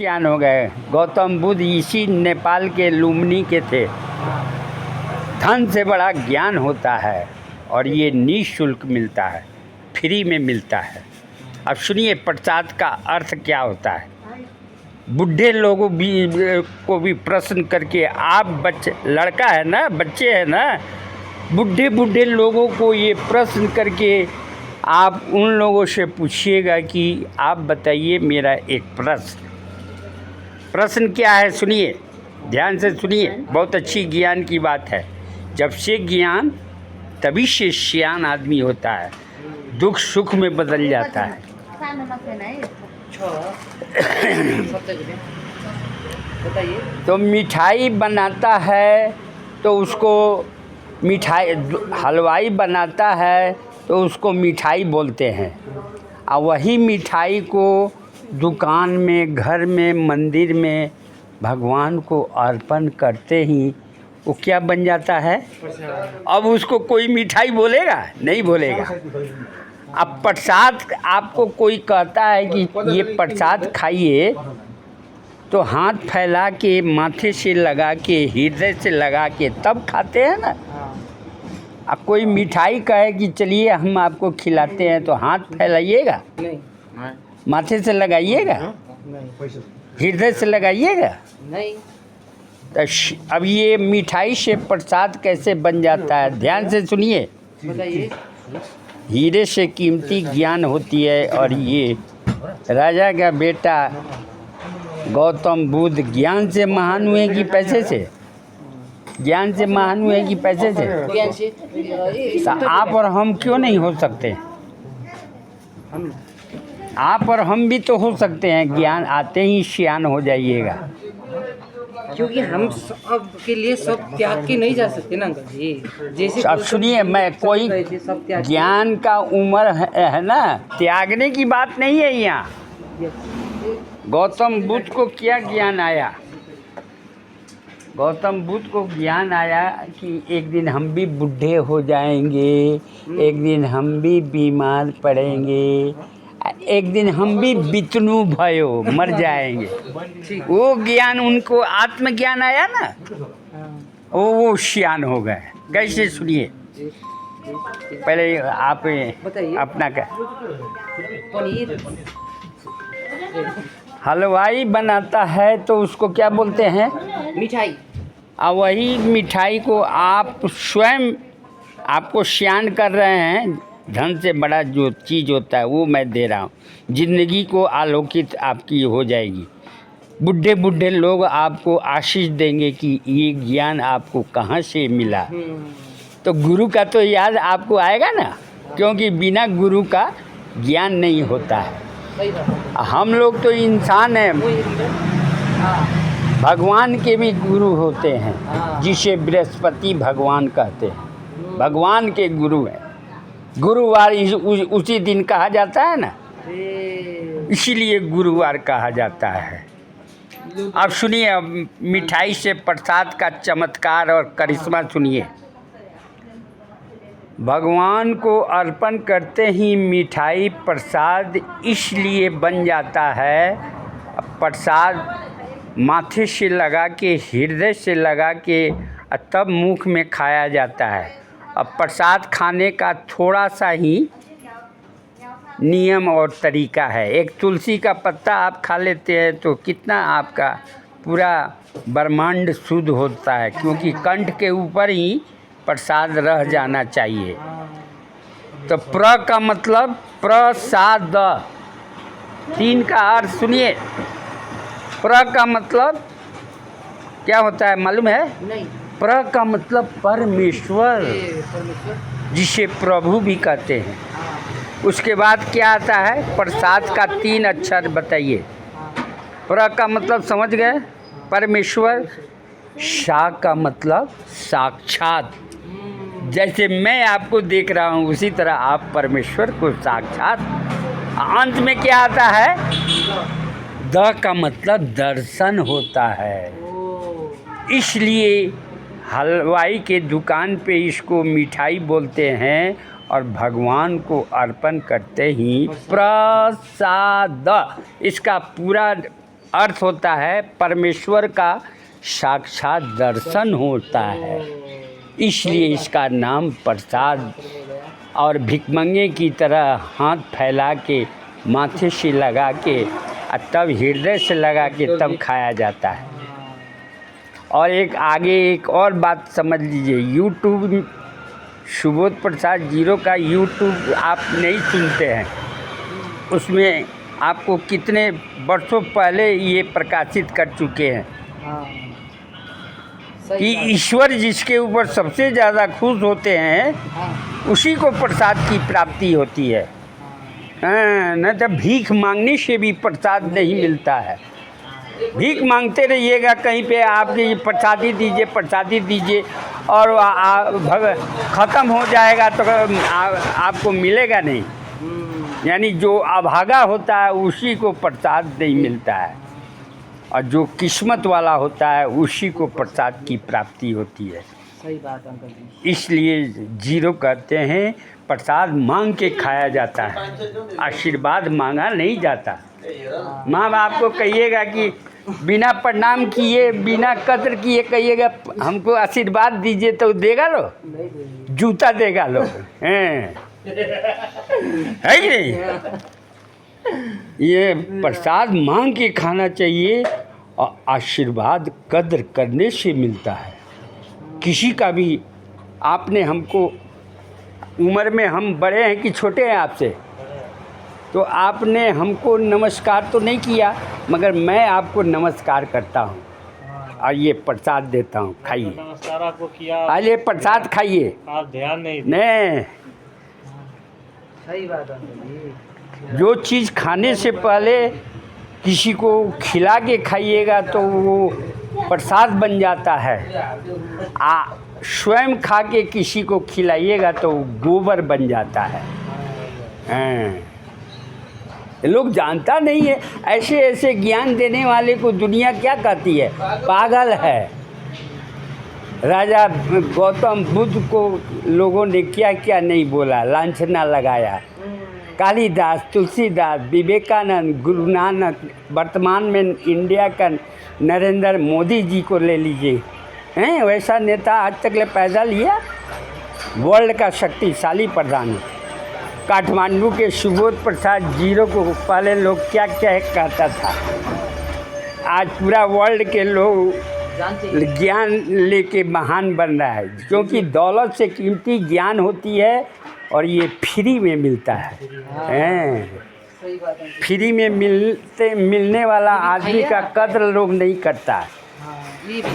सियान हो गए। गौतम बुद्ध इसी नेपाल के लुम्बिनी के थे। धन से बड़ा ज्ञान होता है और ये निःशुल्क मिलता है, फ्री में मिलता है। अब सुनिए प्रसाद का अर्थ क्या होता है। बूढ़े लोगों को भी प्रश्न करके आप बच्चे, लड़का है ना, बच्चे हैं ना, बूढ़े लोगों को ये प्रश्न करके आप उन लोगों से पूछिएगा कि आप बताइए मेरा एक प्रश्न क्या है। सुनिए, ध्यान से सुनिए, बहुत अच्छी ज्ञान की बात है। जब से ज्ञान तभी से सियान आदमी होता है, दुख सुख में बदल जाता है। तो मिठाई बनाता है तो उसको मिठाई, हलवाई बनाता है तो उसको मिठाई बोलते हैं। और वही मिठाई को दुकान में, घर में, मंदिर में भगवान को अर्पण करते ही वो क्या बन जाता है। अब उसको कोई मिठाई बोलेगा? नहीं बोलेगा। अब प्रसाद आपको कोई कहता है कि ये प्रसाद खाइए, तो हाथ फैला के, माथे से लगा के, हृदय से लगा के तब खाते हैं ना। अब कोई मिठाई कहे कि चलिए हम आपको खिलाते हैं, तो हाथ फैलाइएगा? नहीं। माथे से लगाइएगा? नहीं। हृदय से लगाइएगा? नहीं। तो अब ये मिठाई से प्रसाद कैसे बन जाता है? ध्यान से सुनिए। हीरे से कीमती ज्ञान होती है। और ये राजा का बेटा गौतम बुद्ध ज्ञान से महान हुए कि पैसे से? ज्ञान से महान हुए कि पैसे से? ज्ञान से। तो आप और हम क्यों नहीं हो सकते? आप और हम भी तो हो सकते हैं। ज्ञान आते ही सियान हो जाइएगा। क्योंकि हम सब के लिए सब त्याग के नहीं जा सकते ना अंकल जी। जैसे अब सुनिए, मैं कोई ज्ञान का उम्र है ना, त्यागने की बात नहीं है यहाँ। गौतम बुद्ध को क्या ज्ञान आया? गौतम बुद्ध को ज्ञान आया कि एक दिन हम भी बूढ़े हो जाएंगे, एक दिन हम भी बीमार पड़ेंगे, एक दिन हम भी विष्णु भयो मर जाएंगे। वो ज्ञान उनको आत्मज्ञान आया ना, वो सियान हो गए। कैसे? सुनिए, पहले आप अपना क्या। हलवाई बनाता है तो उसको क्या बोलते हैं? मिठाई। और वही मिठाई को आप स्वयं आपको सियान कर रहे हैं। धन से बड़ा जो चीज़ होता है वो मैं दे रहा हूँ। ज़िंदगी को आलोकित आपकी हो जाएगी। बूढ़े लोग आपको आशीष देंगे कि ये ज्ञान आपको कहाँ से मिला। तो गुरु का तो याद आपको आएगा ना, क्योंकि बिना गुरु का ज्ञान नहीं होता है। हम लोग तो इंसान हैं, भगवान के भी गुरु होते हैं, जिसे बृहस्पति भगवान कहते हैं। भगवान के गुरु हैं। गुरुवार उसी दिन कहा जाता है ना, इसीलिए गुरुवार कहा जाता है। अब सुनिए, अब मिठाई से प्रसाद का चमत्कार और करिश्मा सुनिए। भगवान को अर्पण करते ही मिठाई प्रसाद इसलिए बन जाता है। प्रसाद माथे से लगा के, हृदय से लगा के तब मुख में खाया जाता है। अब प्रसाद खाने का थोड़ा सा ही नियम और तरीका है। एक तुलसी का पत्ता आप खा लेते हैं तो कितना आपका पूरा ब्रह्मांड शुद्ध होता है, क्योंकि कंठ के ऊपर ही प्रसाद रह जाना चाहिए। तो प्र का मतलब प्रसाद, तीन का अर्थ सुनिए। प्र का मतलब क्या होता है मालूम है? नहीं। प्र का मतलब परमेश्वर, जिसे प्रभु भी कहते हैं। उसके बाद क्या आता है? प्रसाद का तीन अक्षर बताइए। प्र का मतलब समझ गए? परमेश्वर। सा का मतलब साक्षात, जैसे मैं आपको देख रहा हूँ उसी तरह आप परमेश्वर को साक्षात। अंत में क्या आता है? द का मतलब दर्शन होता है। इसलिए हलवाई के दुकान पे इसको मिठाई बोलते हैं और भगवान को अर्पण करते ही प्रसाद। इसका पूरा अर्थ होता है परमेश्वर का साक्षात दर्शन होता है, इसलिए इसका नाम प्रसाद। और भिखमंगे की तरह हाथ फैला के माथे से लगा के और तब हृदय से लगा के तब खाया जाता है। और एक और बात समझ लीजिए, यूट्यूब सुबोध प्रसाद जीरो का यूट्यूब आप नहीं सुनते हैं, उसमें आपको कितने वर्षों पहले ये प्रकाशित कर चुके हैं कि ईश्वर जिसके ऊपर सबसे ज़्यादा खुश होते हैं उसी को प्रसाद की प्राप्ति होती है। न तो भीख मांगने से भी प्रसाद नहीं मिलता है। भीख मांगते रहिएगा कहीं पे, आपके ये प्रसादी दीजिए और ख़त्म हो जाएगा तो आपको मिलेगा नहीं। यानी जो अभागा होता है उसी को प्रसाद नहीं मिलता है, और जो किस्मत वाला होता है उसी को प्रसाद की प्राप्ति होती है। सही बात अंकल जी। इसलिए जीरो कहते हैं प्रसाद मांग के खाया जाता है, आशीर्वाद मांगा नहीं जाता। माँ बाप को कहिएगा कि बिना प्रणाम किए बिना कद्र किए कहिएगा हमको आशीर्वाद दीजिए तो देगा लो, जूता देगा लो, हैं है कि नहीं? ये प्रसाद मांग के खाना चाहिए, और आशीर्वाद कद्र करने से मिलता है। किसी का भी आपने हमको, उम्र में हम बड़े हैं कि छोटे हैं आपसे, तो आपने हमको नमस्कार तो नहीं किया, मगर मैं आपको नमस्कार करता हूँ और ये प्रसाद देता हूँ, खाइए। नमस्कार आपको किया, आइए प्रसाद खाइए। आप ध्यान नहीं नहीं, सही बात अंकल जी। जो चीज़ खाने से पहले किसी को खिला के खाइएगा तो वो प्रसाद बन जाता है। स्वयं खा के किसी को खिलाइएगा तो गोबर बन जाता है। लोग जानता नहीं है, ऐसे ऐसे ज्ञान देने वाले को दुनिया क्या कहती है, पागल है। राजा गौतम बुद्ध को लोगों ने क्या क्या नहीं बोला, लांछना लगाया। कालिदास, तुलसीदास, विवेकानंद, गुरु नानक, वर्तमान में इंडिया का नरेंद्र मोदी जी को ले लीजिए, हैं वैसा नेता आज तक ले पैदा लिया। वर्ल्ड का शक्तिशाली प्रधान। काठमांडू के सुबोध प्रसाद जीरो को पहले लोग क्या क्या कहता था, आज पूरा वर्ल्ड के लोग ज्ञान लेके महान बन रहा है, क्योंकि दौलत से कीमती ज्ञान होती है और ये फ्री में मिलता है। फ्री में मिलने वाला आदमी का कद्र लोग नहीं करता। हाँ, ये भी